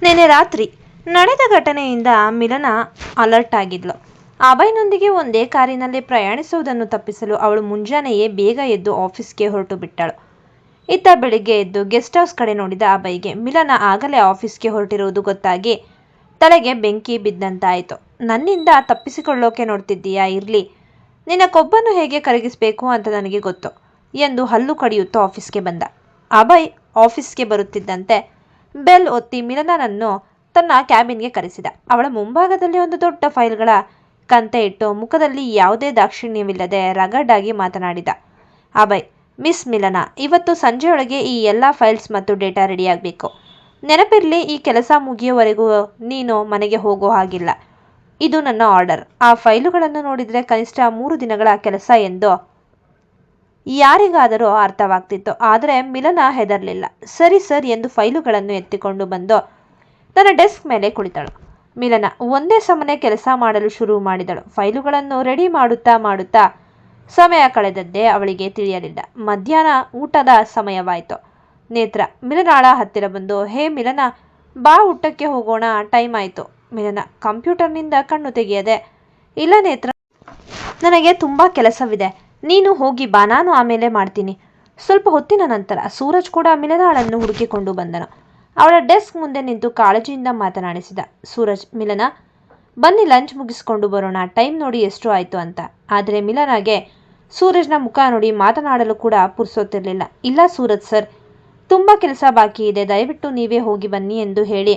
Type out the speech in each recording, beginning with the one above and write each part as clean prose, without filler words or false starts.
ನೆನ್ನೆ ರಾತ್ರಿ ನಡೆದ ಘಟನೆಯಿಂದ ಮಿಲನ ಅಲರ್ಟ್ ಆಗಿದ್ಲು. ಅಭಯ್ನೊಂದಿಗೆ ಒಂದೇ ಕಾರಿನಲ್ಲಿ ಪ್ರಯಾಣಿಸುವುದನ್ನು ತಪ್ಪಿಸಲು ಅವಳು ಮುಂಜಾನೆಯೇ ಬೇಗ ಎದ್ದು ಆಫೀಸ್ಗೆ ಹೊರಟು ಬಿಟ್ಟಳು. ಇತ್ತ ಬೆಳಿಗ್ಗೆ ಎದ್ದು ಗೆಸ್ಟ್ ಹೌಸ್ ಕಡೆ ನೋಡಿದ ಅಭಯ್ಗೆ ಮಿಲನ ಆಗಲೇ ಆಫೀಸ್ಗೆ ಹೊರಟಿರುವುದು ಗೊತ್ತಾಗಿ ತಲೆಗೆ ಬೆಂಕಿ ಬಿದ್ದಂತಾಯಿತು. ನನ್ನಿಂದ ತಪ್ಪಿಸಿಕೊಳ್ಳೋಕೆ ನೋಡ್ತಿದ್ದೀಯಾ? ಇರ್ಲಿ, ನಿನ್ನ ಕೊಬ್ಬನ್ನು ಹೇಗೆ ಕರಗಿಸಬೇಕು ಅಂತ ನನಗೆ ಗೊತ್ತು ಎಂದು ಹಲ್ಲು ಕಡಿಯುತ್ತಾ ಆಫೀಸ್ಗೆ ಬಂದ. ಅಭಯ್ ಆಫೀಸ್ಗೆ ಬರುತ್ತಿದ್ದಂತೆ ಬೆಲ್ ಒತ್ತಿ ಮಿಲನನನ್ನು ತನ್ನ ಕ್ಯಾಬಿನ್ಗೆ ಕರೆಸಿದ. ಅವಳ ಮುಂಭಾಗದಲ್ಲಿ ಒಂದು ದೊಡ್ಡ ಫೈಲ್ಗಳ ಕಂತೆ ಇಟ್ಟು ಮುಖದಲ್ಲಿ ಯಾವುದೇ ದಾಕ್ಷಿಣ್ಯವಿಲ್ಲದೆ ರಗಡ್ ಆಗಿ ಮಾತನಾಡಿದ. ಅಭಯ್, ಮಿಸ್ ಮಿಲನ, ಇವತ್ತು ಸಂಜೆಯೊಳಗೆ ಈ ಎಲ್ಲ ಫೈಲ್ಸ್ ಮತ್ತು ಡೇಟಾ ರೆಡಿಯಾಗಬೇಕು. ನೆನಪಿರಲಿ, ಈ ಕೆಲಸ ಮುಗಿಯುವವರೆಗೂ ನೀನು ಮನೆಗೆ ಹೋಗೋ ಹಾಗಿಲ್ಲ. ಇದು ನನ್ನ ಆರ್ಡರ್. ಆ ಫೈಲುಗಳನ್ನು ನೋಡಿದರೆ ಕನಿಷ್ಠ 3 ದಿನಗಳ ಕೆಲಸ ಎಂದು ಯಾರಿಗಾದರೂ ಅರ್ಥವಾಗ್ತಿತ್ತು. ಆದರೆ ಮಿಲನ ಹೆದರಲಿಲ್ಲ. ಸರಿ ಸರ್ ಎಂದು ಫೈಲುಗಳನ್ನು ಎತ್ತಿಕೊಂಡು ಬಂದು ತನ್ನ ಡೆಸ್ಕ್ ಮೇಲೆ ಕುಳಿತಳು. ಮಿಲನ ಒಂದೇ ಸಮನೆ ಕೆಲಸ ಮಾಡಲು ಶುರು ಮಾಡಿದಳು. ಫೈಲುಗಳನ್ನು ರೆಡಿ ಮಾಡುತ್ತಾ ಸಮಯ ಕಳೆದದ್ದೇ ಅವಳಿಗೆ ತಿಳಿಯಲಿಲ್ಲ. ಮಧ್ಯಾಹ್ನ ಊಟದ ಸಮಯವಾಯಿತು. ನೇತ್ರ ಮಿಲನಾಳ ಹತ್ತಿರ ಬಂದು, ಹೇ ಮಿಲನ, ಬಾ, ಊಟಕ್ಕೆ ಹೋಗೋಣ, ಟೈಮ್ ಆಯಿತು. ಮಿಲನ ಕಂಪ್ಯೂಟರ್ನಿಂದ ಕಣ್ಣು ತೆಗೆಯದೆ, ಇಲ್ಲ ನೇತ್ರ, ನನಗೆ ತುಂಬ ಕೆಲಸವಿದೆ, ನೀನು ಹೋಗಿ ಬಾ, ನಾನು ಆಮೇಲೆ ಮಾಡ್ತೀನಿ. ಸ್ವಲ್ಪ ಹೊತ್ತಿನ ನಂತರ ಸೂರಜ್ ಕೂಡ ಮಿಲನಾಳನ್ನು ಹುಡುಕಿಕೊಂಡು ಬಂದನು. ಅವಳ ಡೆಸ್ಕ್ ಮುಂದೆ ನಿಂತು ಕಾಳಜಿಯಿಂದ ಮಾತನಾಡಿಸಿದ. ಸೂರಜ್, ಮಿಲನ, ಬನ್ನಿ ಲಂಚ್ ಮುಗಿಸ್ಕೊಂಡು ಬರೋಣ, ಟೈಮ್ ನೋಡಿ ಎಷ್ಟು ಆಯಿತು ಅಂತ. ಆದರೆ ಮಿಲನಾಗೆ ಸೂರಜ್ನ ಮುಖ ನೋಡಿ ಮಾತನಾಡಲು ಕೂಡ ಪುರ್ಸೊತ್ತಿರಲಿಲ್ಲ. ಇಲ್ಲ ಸೂರಜ್ ಸರ್, ತುಂಬ ಕೆಲಸ ಬಾಕಿ ಇದೆ, ದಯವಿಟ್ಟು ನೀವೇ ಹೋಗಿ ಬನ್ನಿ ಎಂದು ಹೇಳಿ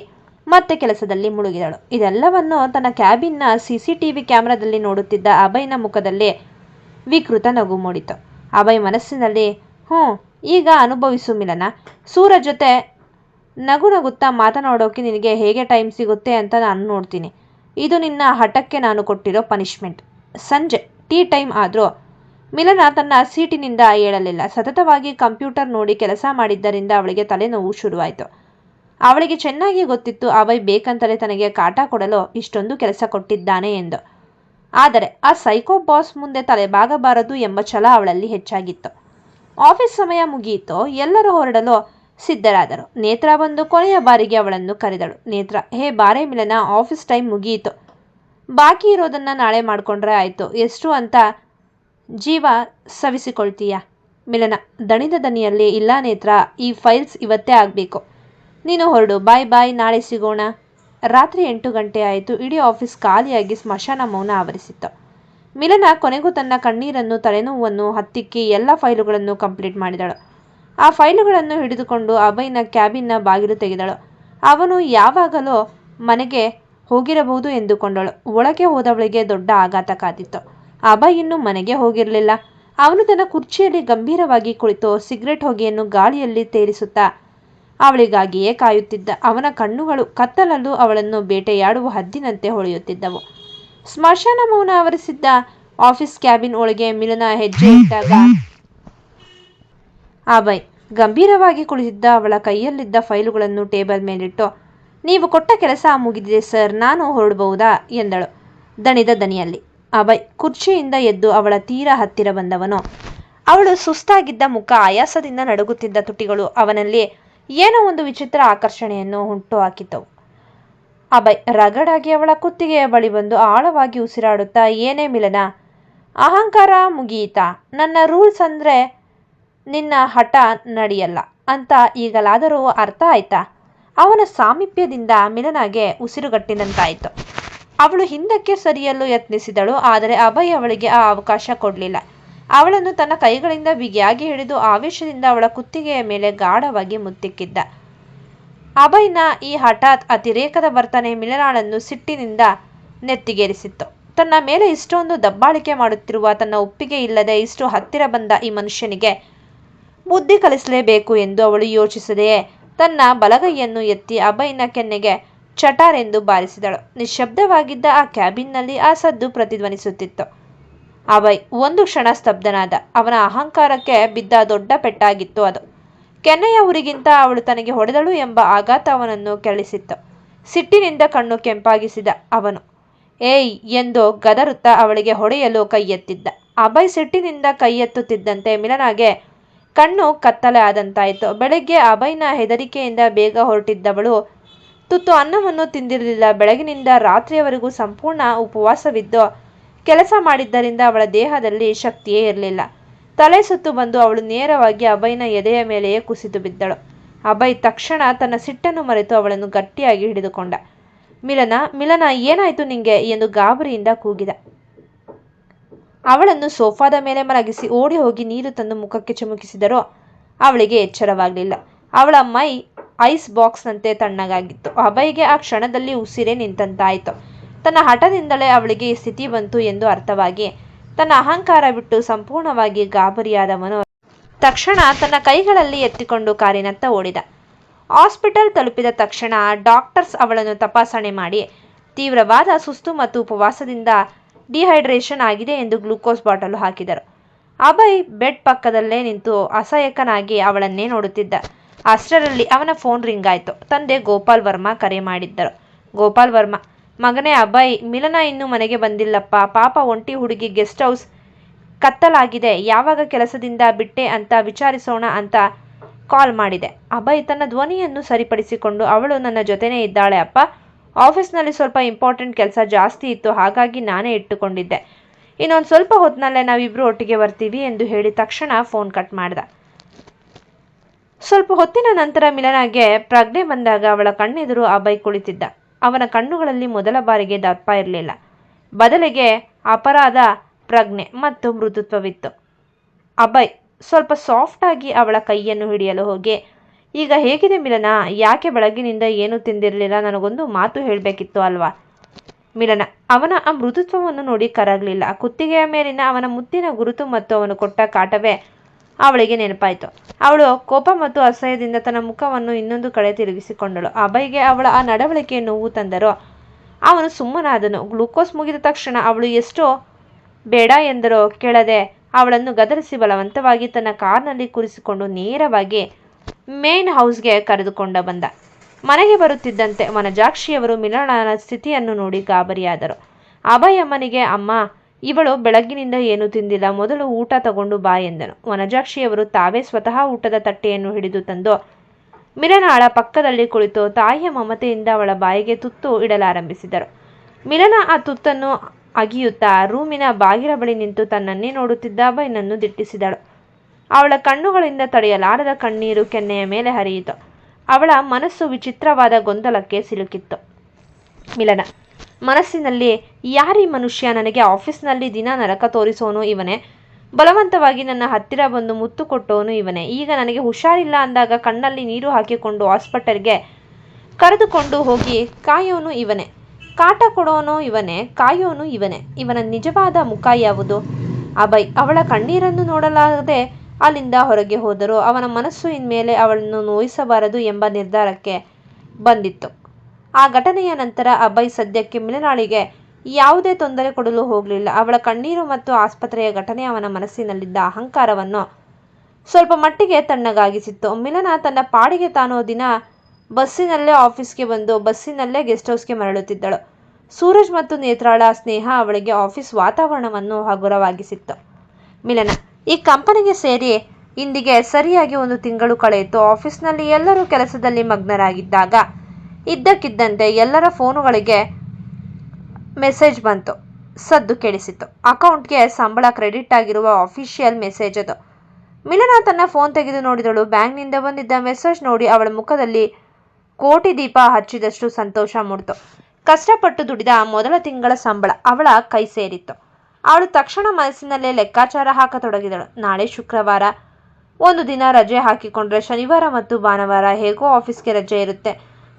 ಮತ್ತೆ ಕೆಲಸದಲ್ಲಿ ಮುಳುಗಿದಳು. ಇದೆಲ್ಲವನ್ನು ತನ್ನ ಕ್ಯಾಬಿನ್ನ CCTV ಕ್ಯಾಮೆರಾದಲ್ಲಿ ನೋಡುತ್ತಿದ್ದ ಅಭಯ್ನ ಮುಖದಲ್ಲಿ ವಿಕೃತ ನಗು ಮೂಡಿತು. ಅಭಯ್ ಮನಸ್ಸಿನಲ್ಲಿ, ಈಗ ಅನುಭವಿಸು ಮಿಲನ. ಸೂರಜ್ ಜೊತೆ ನಗುತ್ತಾ ಮಾತನಾಡೋಕೆ ನಿನಗೆ ಹೇಗೆ ಟೈಮ್ ಸಿಗುತ್ತೆ ಅಂತ ನಾನು ನೋಡ್ತೀನಿ. ಇದು ನಿನ್ನ ಹಠಕ್ಕೆ ನಾನು ಕೊಟ್ಟಿರೋ ಪನಿಷ್ಮೆಂಟ್. ಸಂಜೆ ಟೀ ಟೈಮ್ ಆದರೂ ಮಿಲನ ತನ್ನ ಸೀಟಿನಿಂದ ಏಳಲಿಲ್ಲ. ಸತತವಾಗಿ ಕಂಪ್ಯೂಟರ್ ನೋಡಿ ಕೆಲಸ ಮಾಡಿದ್ದರಿಂದ ಅವಳಿಗೆ ತಲೆನೋವು ಶುರುವಾಯಿತು. ಅವಳಿಗೆ ಚೆನ್ನಾಗಿ ಗೊತ್ತಿತ್ತು ಅಭಯ್ ಬೇಕಂತಲೇ ತನಗೆ ಕಾಟ ಕೊಡಲು ಇಷ್ಟೊಂದು ಕೆಲಸ ಕೊಟ್ಟಿದ್ದಾನೆ ಎಂದು. ಆದರೆ ಆ ಸೈಕೋ ಬಾಸ್ ಮುಂದೆ ತಲೆಬಾಗಬಾರದು ಎಂಬ ಛಲ ಅವಳಲ್ಲಿ ಹೆಚ್ಚಾಗಿತ್ತು. ಆಫೀಸ್ ಸಮಯ ಮುಗಿಯಿತು. ಎಲ್ಲರೂ ಹೊರಡಲು ಸಿದ್ಧರಾದರು. ನೇತ್ರ ಬಂದು ಕೊನೆಯ ಬಾರಿಗೆ ಅವಳನ್ನು ಕರೆದಳು. ನೇತ್ರ, ಹೇ ಬಾರೆ ಮಿಲನ, ಆಫೀಸ್ ಟೈಮ್ ಮುಗಿಯಿತು. ಬಾಕಿ ಇರೋದನ್ನು ನಾಳೆ ಮಾಡಿಕೊಂಡ್ರೆ ಆಯಿತು. ಎಷ್ಟು ಅಂತ ಜೀವ ಸವಿಸಿಕೊಳ್ತೀಯ? ಮಿಲನ ದಣಿದ ದನಿಯಲ್ಲಿ, ಇಲ್ಲ ನೇತ್ರ, ಈ ಫೈಲ್ಸ್ ಇವತ್ತೇ ಆಗಬೇಕು. ನೀನು ಹೊರಡು. ಬಾಯ್ ಬಾಯ್, ನಾಳೆ ಸಿಗೋಣ. ರಾತ್ರಿ 8 ಗಂಟೆ ಆಯಿತು. ಇಡೀ ಆಫೀಸ್ ಖಾಲಿಯಾಗಿ ಸ್ಮಶಾನ ಮೌನ ಆವರಿಸಿತ್ತು. ಮಿಲನ ಕೊನೆಗೂ ತನ್ನ ಕಣ್ಣೀರನ್ನು, ತಲೆನೋವನ್ನು ಹತ್ತಿಕ್ಕಿ ಎಲ್ಲ ಫೈಲುಗಳನ್ನು ಕಂಪ್ಲೀಟ್ ಮಾಡಿದಳು. ಆ ಫೈಲುಗಳನ್ನು ಹಿಡಿದುಕೊಂಡು ಅಭಯ್ನ ಕ್ಯಾಬಿನ್ನ ಬಾಗಿಲು ತೆಗೆದಳು. ಅವನು ಯಾವಾಗಲೂ ಮನೆಗೆ ಹೋಗಿರಬಹುದು ಎಂದುಕೊಂಡಳು. ಒಳಗೆ ಹೋದವಳಿಗೆ ದೊಡ್ಡ ಆಘಾತ ಕಾದಿತ್ತು. ಅಭಯ್ ಇನ್ನೂ ಮನೆಗೆ ಹೋಗಿರಲಿಲ್ಲ. ಅವನು ತನ್ನ ಕುರ್ಚಿಯಲ್ಲಿ ಗಂಭೀರವಾಗಿ ಕುಳಿತು ಸಿಗರೆಟ್ ಹೊಗೆಯನ್ನು ಗಾಳಿಯಲ್ಲಿ ತೇಲಿಸುತ್ತಾ ಅವಳಿಗಾಗಿಯೇ ಕಾಯುತ್ತಿದ್ದ. ಅವನ ಕಣ್ಣುಗಳು ಕತ್ತಲಲ್ಲೂ ಅವಳನ್ನು ಬೇಟೆಯಾಡುವ ಹದ್ದಿನಂತೆ ಹೊಳೆಯುತ್ತಿದ್ದವು. ಸ್ಮಶಾನ ಮೌನ ಆವರಿಸಿದ್ದ ಆಫೀಸ್ ಕ್ಯಾಬಿನ್ ಒಳಗೆ ಮಿಲನ ಹೆಜ್ಜೆ ಇಟ್ಟಾಗ ಅಭಯ್ ಗಂಭೀರವಾಗಿ ಕುಳಿತಿದ್ದ. ಅವಳ ಕೈಯಲ್ಲಿದ್ದ ಫೈಲುಗಳನ್ನು ಟೇಬಲ್ ಮೇಲಿಟ್ಟು, ನೀವು ಕೊಟ್ಟ ಕೆಲಸ ಮುಗಿದಿದೆ ಸರ್, ನಾನು ಹೊರಡಬಹುದಾ ಎಂದಳು ದಣಿದ ದನಿಯಲ್ಲಿ. ಅಭಯ್ ಕುರ್ಚಿಯಿಂದ ಎದ್ದು ಅವಳ ತೀರಾ ಹತ್ತಿರ ಬಂದವನು. ಅವಳು ಸುಸ್ತಾಗಿದ್ದ ಮುಖ, ಆಯಾಸದಿಂದ ನಡುಗುತ್ತಿದ್ದ ತುಟಿಗಳು ಅವನಲ್ಲಿ ಏನೋ ಒಂದು ವಿಚಿತ್ರ ಆಕರ್ಷಣೆಯನ್ನು ಹುಟ್ಟು ಹಾಕಿದ್ದವು. ಅಭಯ್ ರಗಡಾಗಿ ಅವಳ ಕುತ್ತಿಗೆಯ ಬಳಿ ಬಂದು ಆಳವಾಗಿ ಉಸಿರಾಡುತ್ತಾ, ಏನೇ ಮಿಲನ, ಅಹಂಕಾರ ಮುಗಿಯಿತಾ? ನನ್ನ ರೂಲ್ಸ್ ಅಂದರೆ ನಿನ್ನ ಹಠ ನಡೆಯಲ್ಲ ಅಂತ ಈಗಲಾದರೂ ಅರ್ಥ ಆಯ್ತಾ? ಅವನ ಸಾಮೀಪ್ಯದಿಂದ ಮಿಲನಾಗೆ ಉಸಿರುಗಟ್ಟಿದಂತಾಯಿತು. ಅವಳು ಹಿಂದಕ್ಕೆ ಸರಿಯಲು ಯತ್ನಿಸಿದಳು. ಆದರೆ ಅಭಯ್ ಅವಳಿಗೆ ಆ ಅವಕಾಶ ಕೊಡಲಿಲ್ಲ. ಅವಳನ್ನು ತನ್ನ ಕೈಗಳಿಂದ ಬಿಗಿಯಾಗಿ ಹಿಡಿದು ಆವೇಶದಿಂದ ಅವಳ ಕುತ್ತಿಗೆಯ ಮೇಲೆ ಗಾಢವಾಗಿ ಮುತ್ತಿಕ್ಕಿದ್ದ. ಅಭಯ್ನ ಈ ಹಠಾತ್ ಅತಿರೇಕದ ವರ್ತನೆ ಮಿಲನಾಳನ್ನು ಸಿಟ್ಟಿನಿಂದ ನೆತ್ತಿಗೇರಿಸಿತ್ತು. ತನ್ನ ಮೇಲೆ ಇಷ್ಟೊಂದು ದಬ್ಬಾಳಿಕೆ ಮಾಡುತ್ತಿರುವ, ತನ್ನ ಒಪ್ಪಿಗೆ ಇಲ್ಲದೆ ಇಷ್ಟು ಹತ್ತಿರ ಬಂದ ಈ ಮನುಷ್ಯನಿಗೆ ಬುದ್ಧಿ ಕಲಿಸಲೇಬೇಕು ಎಂದು ಅವಳು ಯೋಚಿಸದೆಯೇ ತನ್ನ ಬಲಗೈಯನ್ನು ಎತ್ತಿ ಅಭಯ್ನ ಕೆನ್ನೆಗೆ ಚಟಾರೆಂದು ಬಾರಿಸಿದಳು. ನಿಶ್ಶಬ್ದವಾಗಿದ್ದ ಆ ಕ್ಯಾಬಿನ್ನಲ್ಲಿ ಆ ಸದ್ದು ಪ್ರತಿಧ್ವನಿಸುತ್ತಿತ್ತು. ಅಭಯ್ ಒಂದು ಕ್ಷಣ ಸ್ತಬ್ಧನಾದ. ಅವನ ಅಹಂಕಾರಕ್ಕೆ ಬಿದ್ದ ದೊಡ್ಡ ಪೆಟ್ಟಾಗಿತ್ತು ಅದು. ಕೆನ್ನೆಯ ಉರಿಗಿಂತ ಅವಳು ತನಗೆ ಹೊಡೆದಳು ಎಂಬ ಆಘಾತ ಅವನನ್ನು ಕೆರಳಿಸಿತ್ತು. ಸಿಟ್ಟಿನಿಂದ ಕಣ್ಣು ಕೆಂಪಾಗಿಸಿದ ಅವನು, ಏಯ್ ಎಂದು ಗದರುತ್ತಾ ಅವಳಿಗೆ ಹೊಡೆಯಲು ಕೈ ಎತ್ತಿದ್ದ. ಅಭಯ್ ಸಿಟ್ಟಿನಿಂದ ಕೈ ಎತ್ತುತ್ತಿದ್ದಂತೆ ಮಿಲನಾಗೆ ಕಣ್ಣು ಕತ್ತಲೆ ಆದಂತಾಯಿತು. ಬೆಳಗ್ಗೆ ಅಭಯ್ನ ಹೆದರಿಕೆಯಿಂದ ಬೇಗ ಹೊರಟಿದ್ದವಳು ತುತ್ತು ಅನ್ನವನ್ನು ತಿಂದಿರಲಿಲ್ಲ. ಬೆಳಗಿನಿಂದ ರಾತ್ರಿಯವರೆಗೂ ಸಂಪೂರ್ಣ ಉಪವಾಸವಿದ್ದು ಕೆಲಸ ಮಾಡಿದ್ದರಿಂದ ಅವಳ ದೇಹದಲ್ಲಿ ಶಕ್ತಿಯೇ ಇರಲಿಲ್ಲ. ತಲೆ ಸುತ್ತು ಬಂದು ಅವಳು ನೇರವಾಗಿ ಅಭಯ್ನ ಎದೆಯ ಮೇಲೆಯೇ ಕುಸಿದು ಬಿದ್ದಳು. ಅಭಯ್ ತಕ್ಷಣ ತನ್ನ ಸಿಟ್ಟನ್ನು ಮರೆತು ಅವಳನ್ನು ಗಟ್ಟಿಯಾಗಿ ಹಿಡಿದುಕೊಂಡ. ಮಿಲನ ಏನಾಯ್ತು ನಿಂಗೆ ಎಂದು ಗಾಬರಿಯಿಂದ ಕೂಗಿದ. ಅವಳನ್ನು ಸೋಫಾದ ಮೇಲೆ ಮಲಗಿಸಿ ಓಡಿ ಹೋಗಿ ನೀರು ತಂದು ಮುಖಕ್ಕೆ ಚಿಮುಕಿಸಿದರೂ ಅವಳಿಗೆ ಎಚ್ಚರವಾಗಲಿಲ್ಲ. ಅವಳ ಮೈ ಐಸ್ ಬಾಕ್ಸ್ನಂತೆ ತಣ್ಣಗಾಗಿತ್ತು. ಅಭಯ್ಗೆ ಆ ಕ್ಷಣದಲ್ಲಿ ಉಸಿರೇ ನಿಂತಂತಾಯಿತು. ತನ್ನ ಹಠದಿಂದಲೇ ಅವಳಿಗೆ ಈ ಸ್ಥಿತಿ ಬಂತು ಎಂದು ಅರ್ಥವಾಗಿ ತನ್ನ ಅಹಂಕಾರ ಬಿಟ್ಟು ಸಂಪೂರ್ಣವಾಗಿ ಗಾಬರಿಯಾದವನು ತಕ್ಷಣ ತನ್ನ ಕೈಗಳಲ್ಲಿ ಎತ್ತಿಕೊಂಡು ಕಾರಿನತ್ತ ಓಡಿದ. ಹಾಸ್ಪಿಟಲ್ ತಲುಪಿದ ತಕ್ಷಣ ಡಾಕ್ಟರ್ಸ್ ಅವಳನ್ನು ತಪಾಸಣೆ ಮಾಡಿ ತೀವ್ರವಾದ ಸುಸ್ತು ಮತ್ತು ಉಪವಾಸದಿಂದ ಡಿಹೈಡ್ರೇಷನ್ ಆಗಿದೆ ಎಂದು ಗ್ಲೂಕೋಸ್ ಬಾಟಲು ಹಾಕಿದರು. ಅಭಯ್ ಬೆಡ್ ಪಕ್ಕದಲ್ಲೇ ನಿಂತು ಅಸಹಾಯಕನಾಗಿ ಅವಳನ್ನೇ ನೋಡುತ್ತಿದ್ದ. ಅಷ್ಟರಲ್ಲಿ ಅವನ ಫೋನ್ ರಿಂಗ್ ಆಯಿತು. ತಂದೆ ಗೋಪಾಲ್ ವರ್ಮಾ ಕರೆ ಮಾಡಿದ್ದರು. ಗೋಪಾಲ್ ವರ್ಮಾ: ಮಗನೇ ಅಭಯ್, ಮಿಲನ ಇನ್ನೂ ಮನೆಗೆ ಬಂದಿಲ್ಲಪ್ಪ. ಪಾಪ ಒಂಟಿ ಹುಡುಗಿ, ಗೆಸ್ಟ್ ಹೌಸ್ ಕತ್ತಲಾಗಿದೆ, ಯಾವಾಗ ಕೆಲಸದಿಂದ ಬಿಟ್ಟೆ ಅಂತ ವಿಚಾರಿಸೋಣ ಅಂತ ಕಾಲ್ ಮಾಡಿದೆ. ಅಭಯ್ ತನ್ನ ಧ್ವನಿಯನ್ನು ಸರಿಪಡಿಸಿಕೊಂಡು, ಅವಳು ನನ್ನ ಜೊತೆನೇ ಇದ್ದಾಳೆ ಅಪ್ಪ. ಆಫೀಸ್ನಲ್ಲಿ ಸ್ವಲ್ಪ ಇಂಪಾರ್ಟೆಂಟ್ ಕೆಲಸ ಜಾಸ್ತಿ ಇತ್ತು, ಹಾಗಾಗಿ ನಾನೇ ಇಟ್ಟುಕೊಂಡಿದ್ದೆ. ಇನ್ನೊಂದು ಸ್ವಲ್ಪ ಹೊತ್ತಿನಲ್ಲೇ ನಾವಿಬ್ಬರು ಒಟ್ಟಿಗೆ ಬರ್ತೀವಿ ಎಂದು ಹೇಳಿ ತಕ್ಷಣ ಫೋನ್ ಕಟ್ ಮಾಡ್ದ. ಸ್ವಲ್ಪ ಹೊತ್ತಿನ ನಂತರ ಮಿಲನಾಗೆ ಪ್ರಜ್ಞೆ ಬಂದಾಗ ಅವಳ ಕಣ್ಣೆದುರು ಅಭಯ್ ಕುಳಿತಿದ್ದ. ಅವನ ಕಣ್ಣುಗಳಲ್ಲಿ ಮೊದಲ ಬಾರಿಗೆ ದರ್ಪ ಇರಲಿಲ್ಲ, ಬದಲಿಗೆ ಅಪರಾಧ ಪ್ರಜ್ಞೆ ಮತ್ತು ಮೃದುತ್ವವಿತ್ತು. ಅಭಯ್ ಸ್ವಲ್ಪ ಸಾಫ್ಟ್ ಆಗಿ ಅವಳ ಕೈಯನ್ನು ಹಿಡಿಯಲು ಹೋಗಿ, ಈಗ ಹೇಗಿದೆ ಮಿಲನ? ಯಾಕೆ ಬೆಳಗಿನಿಂದ ಏನೂ ತಿಂದಿರಲಿಲ್ಲ? ನನಗೊಂದು ಮಾತು ಹೇಳಬೇಕಿತ್ತು ಅಲ್ವಾ? ಮಿಲನ ಅವನ ಆ ಮೃದುತ್ವವನ್ನು ನೋಡಿ ಕರಗಲಿಲ್ಲ. ಕುತ್ತಿಗೆಯ ಮೇಲಿನ ಅವನ ಮುತ್ತಿನ ಗುರುತು ಮತ್ತು ಅವನು ಕೊಟ್ಟ ಕಾಟವೇ ಅವಳಿಗೆ ನೆನಪಾಯಿತು. ಅವಳು ಕೋಪ ಮತ್ತು ಅಸಹ್ಯದಿಂದ ತನ್ನ ಮುಖವನ್ನು ಇನ್ನೊಂದು ಕಡೆ ತಿರುಗಿಸಿಕೊಂಡಳು. ಅಭಯ್ಗೆ ಅವಳ ಆ ನಡವಳಿಕೆ ನೋವು ತಂದರೂ ಅವನು ಸುಮ್ಮನಾದನು. ಗ್ಲೂಕೋಸ್ ಮುಗಿದ ತಕ್ಷಣ ಅವಳು ಎಷ್ಟೋ ಬೇಡ ಎಂದರೋ ಕೇಳದೆ ಅವಳನ್ನು ಗದರಿಸಿ ಬಲವಂತವಾಗಿ ತನ್ನ ಕಾರ್ನಲ್ಲಿ ಕೂರಿಸಿಕೊಂಡು ನೇರವಾಗಿ ಮೇನ್ ಹೌಸ್ಗೆ ಕರೆದುಕೊಂಡ ಬಂದ. ಮನೆಗೆ ಬರುತ್ತಿದ್ದಂತೆ ವನಜಾಕ್ಷಿಯವರು ಮಿಲನನ ಸ್ಥಿತಿಯನ್ನು ನೋಡಿ ಗಾಬರಿಯಾದರು. ಅಭಯ್ ಅಮ್ಮನಿಗೆ, ಅಮ್ಮ, ಇವಳು ಬೆಳಗ್ಗಿನಿಂದ ಏನೂ ತಿಂದಿಲ್ಲ, ಮೊದಲು ಊಟ ತಗೊಂಡು ಬಾ ಎಂದನು. ವನಜಾಕ್ಷಿಯವರು ತಾವೇ ಸ್ವತಃ ಊಟದ ತಟ್ಟೆಯನ್ನು ಹಿಡಿದು ತಂದು ಮಿಲನಾಳ ಪಕ್ಕದಲ್ಲಿ ಕುಳಿತು ತಾಯಿಯ ಮಮತೆಯಿಂದ ಅವಳ ಬಾಯಿಗೆ ತುತ್ತು ಇಡಲಾರಂಭಿಸಿದರು. ಮಿಲನ ಆ ತುತ್ತನ್ನು ಅಗಿಯುತ್ತಾ ರೂಮಿನ ಬಾಗಿಲ ಬಳಿ ನಿಂತು ತನ್ನನ್ನೇ ನೋಡುತ್ತಿದ್ದ ಅಭಯ್ನನ್ನು ದಿಟ್ಟಿಸಿದಳು. ಅವಳ ಕಣ್ಣುಗಳಿಂದ ತಡೆಯಲಾರದ ಕಣ್ಣೀರು ಕೆನ್ನೆಯ ಮೇಲೆ ಹರಿಯಿತು. ಅವಳ ಮನಸ್ಸು ವಿಚಿತ್ರವಾದ ಗೊಂದಲಕ್ಕೆ ಸಿಲುಕಿತ್ತು. ಮಿಲನ ಮನಸ್ಸಿನಲ್ಲಿ, ಯಾರೀ ಮನುಷ್ಯ? ನನಗೆ ಆಫೀಸ್ನಲ್ಲಿ ದಿನ ನರಕ ತೋರಿಸೋನು ಇವನೇ, ಬಲವಂತವಾಗಿ ನನ್ನ ಹತ್ತಿರ ಬಂದು ಮುತ್ತು ಕೊಟ್ಟವನು ಇವನೇ, ಈಗ ನನಗೆ ಹುಷಾರಿಲ್ಲ ಅಂದಾಗ ಕಣ್ಣಲ್ಲಿ ನೀರು ಹಾಕಿಕೊಂಡು ಹಾಸ್ಪಿಟಲ್ಗೆ ಕರೆದುಕೊಂಡು ಹೋಗಿ ಕಾಯೋನು ಇವನೇ, ಕಾಟ ಕೊಡೋನು ಇವನೇ, ಕಾಯೋನು ಇವನೇ. ಇವನ ನಿಜವಾದ ಮುಖ ಯಾವುದು? ಅಭಯ್ ಅವಳ ಕಣ್ಣೀರನ್ನು ನೋಡಲಾಗದೆ ಅಲ್ಲಿಂದ ಹೊರಗೆ ಹೋದರೂ ಅವನ ಮನಸ್ಸು ಇನ್ಮೇಲೆ ಅವಳನ್ನು ನೋಯಿಸಬಾರದು ಎಂಬ ನಿರ್ಧಾರಕ್ಕೆ ಬಂದಿತ್ತು. ಆ ಘಟನೆಯ ನಂತರ ಅಭಯ್ ಸದ್ಯಕ್ಕೆ ಮಿಲನಾಳಿಗೆ ಯಾವುದೇ ತೊಂದರೆ ಕೊಡಲು ಹೋಗಲಿಲ್ಲ. ಅವಳ ಕಣ್ಣೀರು ಮತ್ತು ಆಸ್ಪತ್ರೆಯ ಘಟನೆ ಅವನ ಮನಸ್ಸಿನಲ್ಲಿದ್ದ ಅಹಂಕಾರವನ್ನು ಸ್ವಲ್ಪ ಮಟ್ಟಿಗೆ ತಣ್ಣಗಾಗಿಸಿತ್ತು. ಮಿಲನ ತನ್ನ ಪಾಡಿಗೆ ತಾನು ದಿನ ಬಸ್ಸಿನಲ್ಲೇ ಆಫೀಸ್ಗೆ ಬಂದು ಬಸ್ಸಿನಲ್ಲೇ ಗೆಸ್ಟ್ ಹೌಸ್ಗೆ ಮರಳುತ್ತಿದ್ದಳು. ಸೂರಜ್ ಮತ್ತು ನೇತ್ರಾಳ ಸ್ನೇಹ ಅವಳಿಗೆ ಆಫೀಸ್ ವಾತಾವರಣವನ್ನು ಹಗುರವಾಗಿಸಿತ್ತು. ಮಿಲನ ಈ ಕಂಪನಿಗೆ ಸೇರಿ ಇಂದಿಗೆ ಸರಿಯಾಗಿ 1 ತಿಂಗಳು ಕಳೆಯಿತು. ಆಫೀಸ್ನಲ್ಲಿ ಎಲ್ಲರೂ ಕೆಲಸದಲ್ಲಿ ಮಗ್ನರಾಗಿದ್ದಾಗ ಇದ್ದಕ್ಕಿದ್ದಂತೆ ಎಲ್ಲರ ಫೋನುಗಳಿಗೆ ಮೆಸೇಜ್ ಬಂತು. ಸದ್ದು ಕೇಳಿಸಿತು. ಅಕೌಂಟ್ಗೆ ಸಂಬಳ ಕ್ರೆಡಿಟ್ ಆಗಿರುವ ಅಫಿಷಿಯಲ್ ಮೆಸೇಜ್ ಅದು. ಮಿಲನ ತನ್ನ ಫೋನ್ ತೆಗೆದು ನೋಡಿದಳು. ಬ್ಯಾಂಕ್ನಿಂದ ಬಂದಿದ್ದ ಮೆಸೇಜ್ ನೋಡಿ ಅವಳ ಮುಖದಲ್ಲಿ ಕೋಟಿ ದೀಪ ಹಚ್ಚಿದಷ್ಟು ಸಂತೋಷ ಮೂಡಿತು. ಕಷ್ಟಪಟ್ಟು ದುಡಿದ ಮೊದಲ ತಿಂಗಳ ಸಂಬಳ ಅವಳ ಕೈ ಸೇರಿತ್ತು. ಅವಳು ತಕ್ಷಣ ಮನಸ್ಸಿನಲ್ಲೇ ಲೆಕ್ಕಾಚಾರ ಹಾಕತೊಡಗಿದಳು. ನಾಳೆ ಶುಕ್ರವಾರ, 1 ದಿನ ರಜೆ ಹಾಕಿಕೊಂಡ್ರೆ ಶನಿವಾರ ಮತ್ತು ಭಾನುವಾರ ಹೇಗೋ ಆಫೀಸ್ಗೆ ರಜೆ ಇರುತ್ತೆ.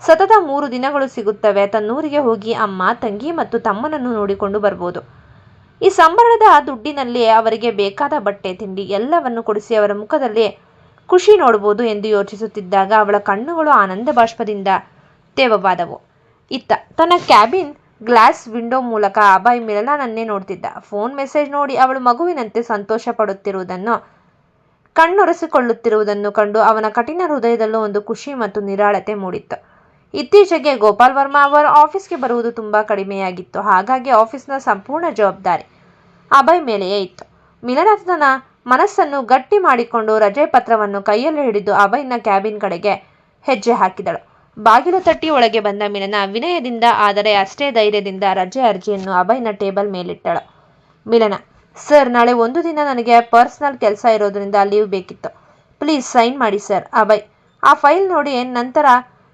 ಸತತ 3 ದಿನಗಳು ಸಿಗುತ್ತವೆ. ತನ್ನೂರಿಗೆ ಹೋಗಿ ಅಮ್ಮ, ತಂಗಿ ಮತ್ತು ತಮ್ಮನನ್ನು ನೋಡಿಕೊಂಡು ಬರ್ಬೋದು. ಈ ಸಂಬಳದ ದುಡ್ಡಿನಲ್ಲಿ ಅವರಿಗೆ ಬೇಕಾದ ಬಟ್ಟೆ, ತಿಂಡಿ ಎಲ್ಲವನ್ನು ಕೊಡಿಸಿ ಅವರ ಮುಖದಲ್ಲಿ ಖುಷಿ ನೋಡಬಹುದು ಎಂದು ಯೋಚಿಸುತ್ತಿದ್ದಾಗ ಅವಳ ಕಣ್ಣುಗಳು ಆನಂದ ಬಾಷ್ಪದಿಂದ ತೇವವಾದವು. ಇತ್ತ ತನ್ನ ಕ್ಯಾಬಿನ್ ಗ್ಲಾಸ್ ವಿಂಡೋ ಮೂಲಕ ಅಭಯ್ ಮಿಲನನ್ನೇ ನೋಡ್ತಿದ್ದ. ಫೋನ್ ಮೆಸೇಜ್ ನೋಡಿ ಅವಳು ಮಗುವಿನಂತೆ ಸಂತೋಷ ಪಡುತ್ತಿರುವುದನ್ನು, ಕಣ್ಣೊರೆಸಿಕೊಳ್ಳುತ್ತಿರುವುದನ್ನು ಕಂಡು ಅವನ ಕಠಿಣ ಹೃದಯದಲ್ಲೂ ಒಂದು ಖುಷಿ ಮತ್ತು ನಿರಾಳತೆ ಮೂಡಿತ್ತು. ಇತ್ತೀಚೆಗೆ ಗೋಪಾಲ್ ವರ್ಮಾ ಅವರು ಆಫೀಸ್ಗೆ ಬರುವುದು ತುಂಬಾ ಕಡಿಮೆಯಾಗಿತ್ತು. ಹಾಗಾಗಿ ಆಫೀಸ್ನ ಸಂಪೂರ್ಣ ಜವಾಬ್ದಾರಿ ಅಭಯ್ ಮೇಲೆಯೇ ಇತ್ತು. ಮಿಲನ ತನ್ನ ಮನಸ್ಸನ್ನು ಗಟ್ಟಿ ಮಾಡಿಕೊಂಡು ರಜೆ ಪತ್ರವನ್ನು ಕೈಯಲ್ಲಿ ಹಿಡಿದು ಅಭಯ್ನ ಕ್ಯಾಬಿನ್ ಕಡೆಗೆ ಹೆಜ್ಜೆ ಹಾಕಿದಳು. ಬಾಗಿಲು ತಟ್ಟಿ ಒಳಗೆ ಬಂದ ಮಿಲನ ವಿನಯದಿಂದ ಆದರೆ ಅಷ್ಟೇ ಧೈರ್ಯದಿಂದ ರಜೆ ಅರ್ಜಿಯನ್ನು ಅಭಯ್ನ ಟೇಬಲ್ ಮೇಲಿಟ್ಟಳು. ಮಿಲನ, ಸರ್, ನಾಳೆ ಒಂದು ದಿನ ನನಗೆ ಪರ್ಸನಲ್ ಕೆಲಸ ಇರೋದ್ರಿಂದ ಲೀವ್ ಬೇಕಿತ್ತು. ಪ್ಲೀಸ್ ಸೈನ್ ಮಾಡಿ ಸರ್. ಅಭಯ್ ಆ ಫೈಲ್ ನೋಡಿ ನಂತರ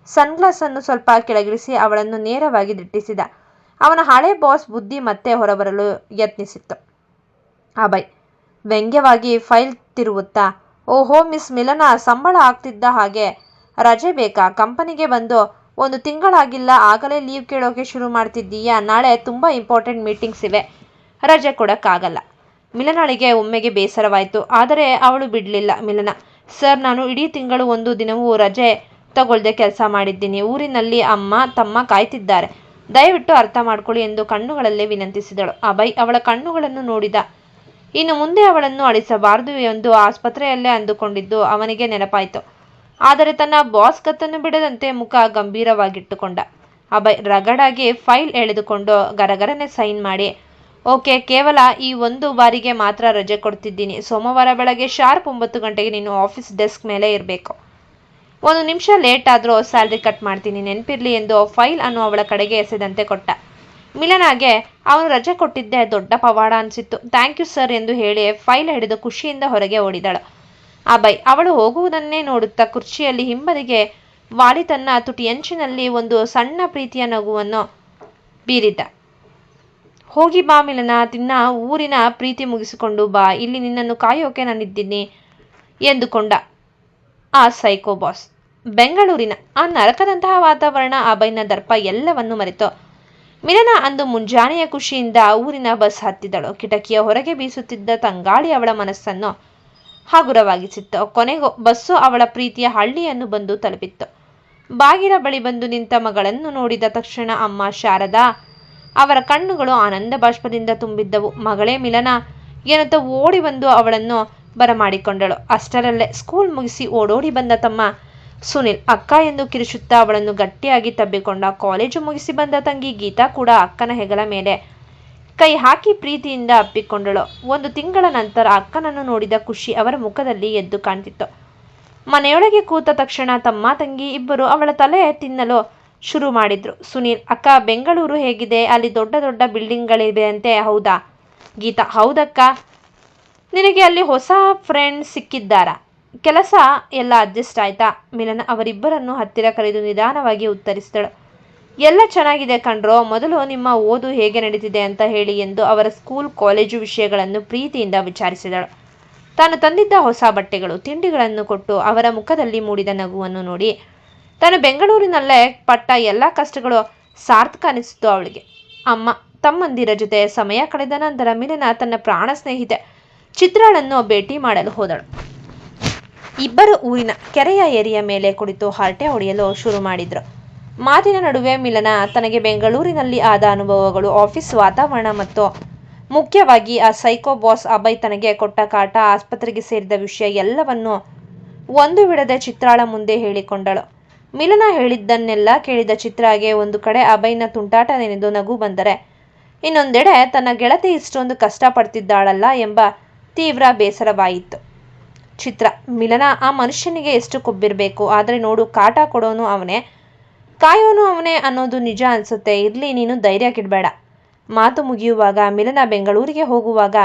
ಸನ್ಗ್ಲಾಸನ್ನು ಸ್ವಲ್ಪ ಕೆಳಗಿಳಿಸಿ ಅವಳನ್ನು ನೇರವಾಗಿ ದಿಟ್ಟಿಸಿದ. ಅವನ ಹಳೆ ಬಾಸ್ ಬುದ್ಧಿ ಮತ್ತೆ ಹೊರಬರಲು ಯತ್ನಿಸಿತ್ತು. ಅಭಯ್ ವ್ಯಂಗ್ಯವಾಗಿ ಫೈಲ್ ತಿರುವುತ್ತಾ, ಓಹೋ ಮಿಸ್ ಮಿಲನ, ಸಂಬಳ ಆಗ್ತಿದ್ದ ಹಾಗೆ ರಜೆ ಬೇಕಾ? ಕಂಪನಿಗೆ ಬಂದು 1 ತಿಂಗಳಾಗಿಲ್ಲ, ಆಗಲೇ ಲೀವ್ ಕೇಳೋಕೆ ಶುರು ಮಾಡ್ತಿದ್ದೀಯಾ? ನಾಳೆ ತುಂಬ ಇಂಪಾರ್ಟೆಂಟ್ ಮೀಟಿಂಗ್ಸ್ ಇವೆ, ರಜೆ ಕೊಡೋಕ್ಕಾಗಲ್ಲ. ಮಿಲನಳಿಗೆ ಒಮ್ಮೆಗೆ ಬೇಸರವಾಯಿತು. ಆದರೆ ಅವಳು ಬಿಡಲಿಲ್ಲ. ಮಿಲನ, ಸರ್, ನಾನು ಇಡೀ ತಿಂಗಳು 1 ದಿನವೂ ರಜೆ ತಗೊಳ್ದೆ ಕೆಲಸ ಮಾಡಿದ್ದೀನಿ. ಊರಿನಲ್ಲಿ ಅಮ್ಮ ತಮ್ಮ ಕಾಯ್ತಿದ್ದಾರೆ, ದಯವಿಟ್ಟು ಅರ್ಥ ಮಾಡ್ಕೊಳ್ಳಿ ಎಂದು ಕಣ್ಣುಗಳಲ್ಲೇ ವಿನಂತಿಸಿದಳು. ಅಭಯ್ ಅವಳ ಕಣ್ಣುಗಳನ್ನು ನೋಡಿದ. ಇನ್ನು ಮುಂದೆ ಅವಳನ್ನು ಅಳಿಸಬಾರದು ಎಂದು ಆಸ್ಪತ್ರೆಯಲ್ಲೇ ಅಂದುಕೊಂಡಿದ್ದು ಅವನಿಗೆ ನೆನಪಾಯಿತು. ಆದರೆ ತನ್ನ ಬಾಸ್ ಗತ್ತನ್ನು ಬಿಡದಂತೆ ಮುಖ ಗಂಭೀರವಾಗಿಟ್ಟುಕೊಂಡ. ಅಭಯ್ ರಗಡಾಗಿ ಫೈಲ್ ಎಳೆದುಕೊಂಡು ಗರಗರನೆ ಸೈನ್ ಮಾಡಿ, ಓಕೆ, ಕೇವಲ ಈ 1 ಬಾರಿಗೆ ಮಾತ್ರ ರಜೆ ಕೊಡ್ತಿದ್ದೀನಿ. ಸೋಮವಾರ ಬೆಳಗ್ಗೆ ಶಾರ್ಪ್ 9 ಗಂಟೆಗೆ ನೀನು ಆಫೀಸ್ ಡೆಸ್ಕ್ ಮೇಲೆ ಇರಬೇಕು. 1 ನಿಮಿಷ ಲೇಟ್ ಆದರೂ ಸ್ಯಾಲ್ರಿ ಕಟ್ ಮಾಡ್ತೀನಿ, ನೆನಪಿರ್ಲಿ ಎಂದು ಫೈಲ್ ಅನ್ನು ಅವಳ ಕಡೆಗೆ ಎಸೆದಂತೆ ಕೊಟ್ಟ. ಮಿಲನಾಗೆ ಅವನು ರಜೆ ಕೊಟ್ಟಿದ್ದೇ ದೊಡ್ಡ ಪವಾಡ ಅನಿಸಿತ್ತು. ಥ್ಯಾಂಕ್ ಯು ಸರ್ ಎಂದು ಹೇಳಿ ಫೈಲ್ ಹಿಡಿದು ಖುಷಿಯಿಂದ ಹೊರಗೆ ಓಡಿದಳು. ಅಭಯ್ ಅವಳು ಹೋಗುವುದನ್ನೇ ನೋಡುತ್ತಾ ಕುರ್ಚಿಯಲ್ಲಿ ಹಿಂಬದಿಗೆ ವಾಲಿ ತನ್ನ ತುಟಿಯಂಚಿನಲ್ಲಿ ಒಂದು ಸಣ್ಣ ಪ್ರೀತಿಯ ನಗುವನ್ನು ಬೀರಿದ್ದ. ಹೋಗಿ ಬಾ ಮಿಲನ, ತಿನ್ನ ಊರಿನ ಪ್ರೀತಿ ಮುಗಿಸಿಕೊಂಡು ಬಾ, ಇಲ್ಲಿ ನಿನ್ನನ್ನು ಕಾಯೋಕೆ ನಾನಿದ್ದೀನಿ ಎಂದುಕೊಂಡ ಆ ಸೈಕೋ ಬಾಸ್. ಬೆಂಗಳೂರಿನ ಆ ನರಕದಂತಹ ವಾತಾವರಣ, ಅಭಯ್ನ ದರ್ಪ ಎಲ್ಲವನ್ನು ಮರೆತು ಮಿಲನ ಅಂದು ಮುಂಜಾನೆಯ ಖುಷಿಯಿಂದ ಊರಿನ ಬಸ್ ಹತ್ತಿದಳು. ಕಿಟಕಿಯ ಹೊರಗೆ ಬೀಸುತ್ತಿದ್ದ ತಂಗಾಳಿ ಅವಳ ಮನಸ್ಸನ್ನು ಹಗುರವಾಗಿಸಿತ್ತು. ಕೊನೆಗೂ ಬಸ್ಸು ಅವಳ ಪ್ರೀತಿಯ ಹಳ್ಳಿಯನ್ನು ಬಂದು ತಲುಪಿತ್ತು. ಬಾಗಿಲ ಬಳಿ ಬಂದು ನಿಂತ ಮಗಳನ್ನು ನೋಡಿದ ತಕ್ಷಣ ಅಮ್ಮ ಶಾರದಾ ಅವರ ಕಣ್ಣುಗಳು ಆನಂದ ಬಾಷ್ಪದಿಂದ ತುಂಬಿದ್ದವು. ಮಗಳೇ ಮಿಲನ ಎನ್ನುತ್ತಾ ಓಡಿ ಬಂದು ಅವಳನ್ನು ಬರಮಾಡಿಕೊಂಡಳು. ಅಷ್ಟರಲ್ಲೇ ಸ್ಕೂಲ್ ಮುಗಿಸಿ ಓಡೋಡಿ ಬಂದ ತಮ್ಮ ಸುನಿಲ್ ಅಕ್ಕ ಎಂದು ಕಿರುಚುತ್ತಾ ಅವಳನ್ನು ಗಟ್ಟಿಯಾಗಿ ತಬ್ಬಿಕೊಂಡ. ಕಾಲೇಜು ಮುಗಿಸಿ ಬಂದ ತಂಗಿ ಗೀತಾ ಕೂಡ ಅಕ್ಕನ ಹೆಗಲ ಮೇಲೆ ಕೈ ಹಾಕಿ ಪ್ರೀತಿಯಿಂದ ಅಪ್ಪಿಕೊಂಡಳು. 1 ತಿಂಗಳ ನಂತರ ಅಕ್ಕನನ್ನು ನೋಡಿದ ಖುಷಿ ಅವರ ಮುಖದಲ್ಲಿ ಎದ್ದು ಕಾಣ್ತಿತ್ತು. ಮನೆಯೊಳಗೆ ಕೂತ ತಕ್ಷಣ ತಮ್ಮ ತಂಗಿ ಇಬ್ಬರು ಅವಳ ತಲೆ ತಿನ್ನಲು ಶುರು ಮಾಡಿದ್ರು. ಸುನೀಲ್, ಅಕ್ಕ, ಬೆಂಗಳೂರು ಹೇಗಿದೆ? ಅಲ್ಲಿ ದೊಡ್ಡ ದೊಡ್ಡ ಬಿಲ್ಡಿಂಗ್ಗಳಿವೆ ಅಂತೆ, ಹೌದಾ? ಗೀತಾ, ಹೌದಕ್ಕ. ನಿನಗೆ ಅಲ್ಲಿ ಹೊಸ ಫ್ರೆಂಡ್ಸ್ ಸಿಕ್ಕಿದ್ದಾರಾ? ಕೆಲಸ ಎಲ್ಲ ಅಡ್ಜಸ್ಟ್ ಆಯ್ತಾ? ಮಿಲನ ಅವರಿಬ್ಬರನ್ನು ಹತ್ತಿರ ಕರೆದು ನಿಧಾನವಾಗಿ ಉತ್ತರಿಸಿದಳು. ಎಲ್ಲ ಚೆನ್ನಾಗಿದೆ ಕಣ್ರೋ, ಮೊದಲು ನಿಮ್ಮ ಓದು ಹೇಗೆ ನಡೀತಿದೆ ಅಂತ ಹೇಳಿ ಎಂದು ಅವರ ಸ್ಕೂಲ್ ಕಾಲೇಜು ವಿಷಯಗಳನ್ನು ಪ್ರೀತಿಯಿಂದ ವಿಚಾರಿಸಿದಳು. ತಾನು ತಂದಿದ್ದ ಹೊಸ ಬಟ್ಟೆಗಳು ತಿಂಡಿಗಳನ್ನು ಕೊಟ್ಟು ಅವರ ಮುಖದಲ್ಲಿ ಮೂಡಿದ ನಗುವನ್ನು ನೋಡಿ ತಾನು ಬೆಂಗಳೂರಿನಲ್ಲೇ ಪಟ್ಟ ಎಲ್ಲ ಕಷ್ಟಗಳು ಸಾರ್ಥಕ ಅನಿಸಿತು ಅವಳಿಗೆ. ಅಮ್ಮ ತಮ್ಮಂದಿರ ಜೊತೆ ಸಮಯ ಕಳೆದ ನಂತರ ಮಿಲನ ತನ್ನ ಪ್ರಾಣ ಸ್ನೇಹಿತೆ ಚಿತ್ರಳನ್ನು ಭೇಟಿ ಮಾಡಲು ಹೋದಳು. ಇಬ್ಬರು ಊರಿನ ಕೆರೆಯ ಏರಿಯ ಮೇಲೆ ಕುಳಿತು ಹರಟೆ ಹೊಡೆಯಲು ಶುರು ಮಾಡಿದ್ರು. ಮಾತಿನ ನಡುವೆ ಮಿಲನ ತನಗೆ ಬೆಂಗಳೂರಿನಲ್ಲಿ ಆದ ಅನುಭವಗಳು, ಆಫೀಸ್ ವಾತಾವರಣ ಮತ್ತು ಮುಖ್ಯವಾಗಿ ಆ ಸೈಕೋ ಬಾಸ್ ಅಭಯ್ ತನಗೆ ಕೊಟ್ಟ ಕಾಟ, ಆಸ್ಪತ್ರೆಗೆ ಸೇರಿದ ವಿಷಯ ಎಲ್ಲವನ್ನು ಒಂದು ಬಿಡದೆ ಚಿತ್ರಾಳ ಮುಂದೆ ಹೇಳಿಕೊಂಡಳು. ಮಿಲನ ಹೇಳಿದ್ದನ್ನೆಲ್ಲ ಕೇಳಿದ ಚಿತ್ರಾಗೆ ಒಂದು ಕಡೆ ಅಭಯ್ನ ತುಂಟಾಟ ನೆನೆದು ನಗು ಬಂದರೆ, ಇನ್ನೊಂದೆಡೆ ತನ್ನ ಗೆಳತಿ ಇಷ್ಟೊಂದು ಕಷ್ಟಪಡ್ತಿದ್ದಾಳಲ್ಲ ಎಂಬ ತೀವ್ರ ಬೇಸರವಾಯಿತು. ಚಿತ್ರ, ಮಿಲನ ಆ ಮನುಷ್ಯನಿಗೆ ಎಷ್ಟು ಕೊಬ್ಬಿರಬೇಕು. ಆದರೆ ನೋಡು, ಕಾಟ ಕೊಡೋನು ಅವನೇ, ಕಾಯೋನು ಅವನೇ ಅನ್ನೋದು ನಿಜ ಅನ್ಸುತ್ತೆ. ಇರ್ಲಿ, ನೀನು ಧೈರ್ಯ ಕೆಡಬೇಡ. ಮಾತು ಮುಗಿಯುವಾಗ ಮಿಲನ ಬೆಂಗಳೂರಿಗೆ ಹೋಗುವಾಗ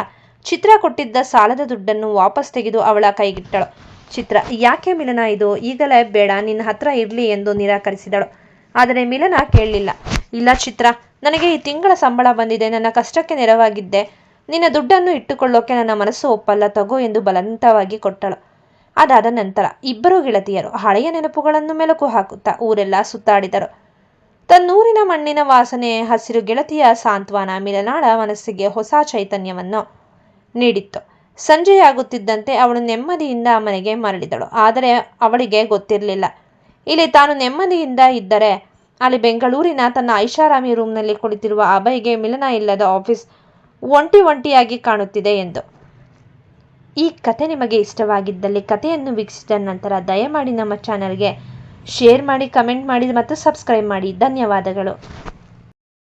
ಚಿತ್ರ ಕೊಟ್ಟಿದ್ದ ಸಾಲದ ದುಡ್ಡನ್ನು ವಾಪಸ್ ತೆಗೆದು ಅವಳ ಕೈಗಿಟ್ಟಳು. ಚಿತ್ರ, ಯಾಕೆ ಮಿಲನ, ಇದು ಈಗಲೇ ಬೇಡ, ನಿನ್ನ ಹತ್ರ ಇರಲಿ ಎಂದು ನಿರಾಕರಿಸಿದಳು. ಆದರೆ ಮಿಲನ ಕೇಳಲಿಲ್ಲ. ಇಲ್ಲ ಚಿತ್ರ, ನನಗೆ ಈ ತಿಂಗಳ ಸಂಬಳ ಬಂದಿದೆ, ನನ್ನ ಕಷ್ಟಕ್ಕೆ ನೆರವಾಗಿದ್ದೆ, ನಿನ್ನ ದುಡ್ಡನ್ನು ಇಟ್ಟುಕೊಳ್ಳೋಕೆ ನನ್ನ ಮನಸ್ಸು ಒಪ್ಪಲ್ಲ, ತಗೋ ಎಂದು ಬಲವಂತವಾಗಿ ಕೊಟ್ಟಳು. ಅದಾದ ನಂತರ ಇಬ್ಬರು ಗೆಳತಿಯರು ಹಳೆಯ ನೆನಪುಗಳನ್ನು ಮೆಲುಕು ಹಾಕುತ್ತಾ ಊರೆಲ್ಲ ಸುತ್ತಾಡಿದರು. ತನ್ನೂರಿನ ಮಣ್ಣಿನ ವಾಸನೆ, ಹಸಿರು, ಗೆಳತಿಯ ಸಾಂತ್ವನ ಮಿಲನಾಳ ಮನಸ್ಸಿಗೆ ಹೊಸ ಚೈತನ್ಯವನ್ನು ನೀಡಿತ್ತು. ಸಂಜೆಯಾಗುತ್ತಿದ್ದಂತೆ ಅವಳು ನೆಮ್ಮದಿಯಿಂದ ಮನೆಗೆ ಮರಳಿದಳು. ಆದರೆ ಅವಳಿಗೆ ಗೊತ್ತಿರಲಿಲ್ಲ, ಇಲ್ಲಿ ತಾನು ನೆಮ್ಮದಿಯಿಂದ ಇದ್ದರೆ ಅಲ್ಲಿ ಬೆಂಗಳೂರಿನ ತನ್ನ ಐಷಾರಾಮಿ ರೂಮ್ನಲ್ಲಿ ಕುಳಿತಿರುವ ಅಭಯ್ಗೆ ಮಿಲನ ಇಲ್ಲದ ಆಫೀಸ್ ಒಂಟಿಯಾಗಿ ಕಾಣುತ್ತಿದೆ ಎಂದು. ಈ ಕತೆ ನಿಮಗೆ ಇಷ್ಟವಾಗಿದ್ದಲ್ಲಿ ಕಥೆಯನ್ನು ವೀಕ್ಷಿಸಿದ ನಂತರ ದಯಮಾಡಿ ನಮ್ಮ ಚಾನಲ್ಗೆ ಶೇರ್ ಮಾಡಿ, ಕಮೆಂಟ್ ಮಾಡಿ ಮತ್ತು ಸಬ್ಸ್ಕ್ರೈಬ್ ಮಾಡಿ. ಧನ್ಯವಾದಗಳು.